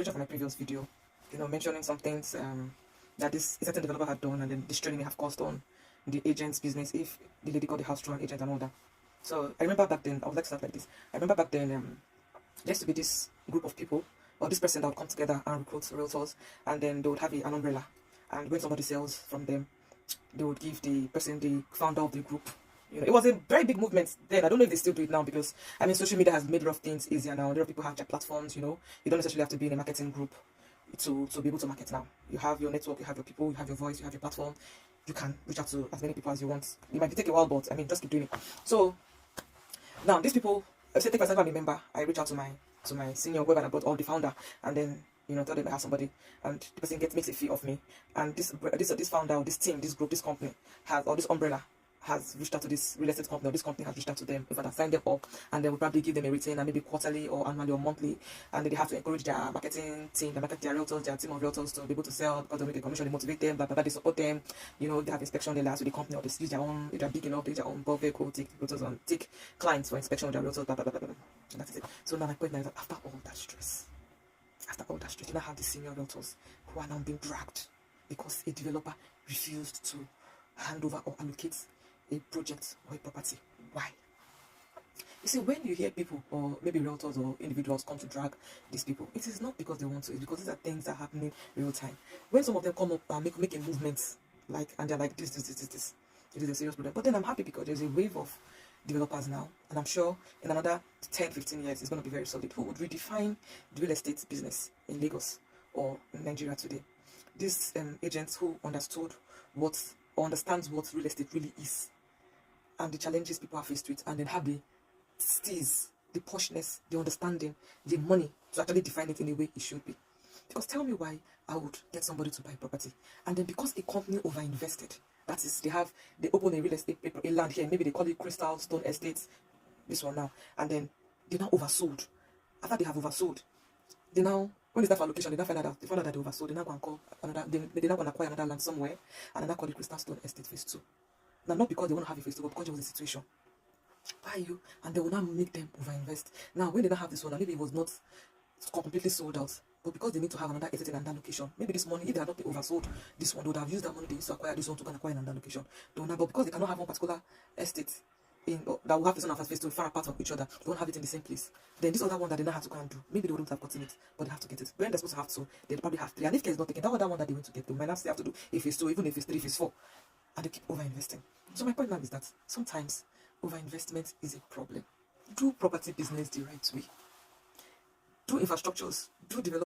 variation from my previous video, mentioning some things that this a certain developer had done, and then this training may have cost on the agent's business if the lady got the house through an agent and all that. So I remember back then, I would like to start like this. I remember back then, there used to be this group of people, or this person that would come together and recruit realtors, and then they would have an umbrella. And when somebody sells from them, they would give the person, the founder of the group. It was a very big movement then. I don't know if they still do it now, because I mean, social media has made a lot of things easier now. A lot of people have their platforms. You don't necessarily have to be in a marketing group to be able to market now. You have your network, you have your people, you have your voice, you have your platform. You can reach out to as many people as you want. It might take a while, but I mean, just keep doing it. So now these people, say take for example, I'm a member. I reach out to my senior, whoever I brought, or the founder, and then tell them I have somebody, and the person makes a fee of me. And this founder, or this team, this group, this company or this umbrella has reached out to this real estate company, or this company has reached out to them, if I signed them up, and they will probably give them a retainer, maybe quarterly or annually or monthly, and then they have to encourage their marketing team, their realtors, their team of realtors to be able to sell, because they make a commission, they motivate them, blah, blah, blah, they support them, they have inspection, they last with the company, or they use their own, if they're big enough, they use their own bulk vehicle, take realtors on, take clients for inspection with their realtors, blah, blah, blah, blah, blah. And that's it. So now my point now is that after all that stress, you now have the senior realtors who are now being dragged because a developer refused to hand over or allocate a project or a property. Why? You see, when you hear people, or maybe realtors or individuals, come to drag these people, it is not because they want to, it's because these are things that are happening real time. When some of them come up and make a movement, and they're like, this, it is a serious problem. But then I'm happy because there's a wave of developers now, and I'm sure in another 10-15 years it's going to be very solid, who would redefine the real estate business in Lagos or in Nigeria today. These agents who understands what real estate really is, and the challenges people are faced with, and then have the steez, the poshness, the understanding, the money to actually define it in a way it should be. Because tell me why I would get somebody to buy property, and then because a company overinvested, that is, they open a real estate paper, a land here, maybe they call it Crystal Stone Estates, this one now, and then they now oversold. After they have oversold, when they start for allocation, they find out that they oversold. They now go and call another, they now go and acquire another land somewhere, and then call it Crystal Stone Estate Phase 2. Now, not because they want to have a phase 2, but because there was a situation. Why you? And they will now make them overinvest. Now, when they don't have this one, maybe it was not completely sold out, but because they need to have another estate in another location, maybe this money, if they had not oversold this one, they would have used that money they used to acquire this one to go and acquire another location. But because they cannot have one particular estate that will have this one as phase 2 far apart from each other, they won't have it in the same place. Then this other one that they now have to go and do, maybe they wouldn't have gotten it, but they have to get it. When they're supposed to have 2, they'll probably have 3. And if care is not taken, that other one that they want to get, they might not still have to do a phase 2, even if phase 3, phase 4, and they keep overinvesting. So my point now is that sometimes overinvestment is a problem. Do property business the right way. Do infrastructures, do development.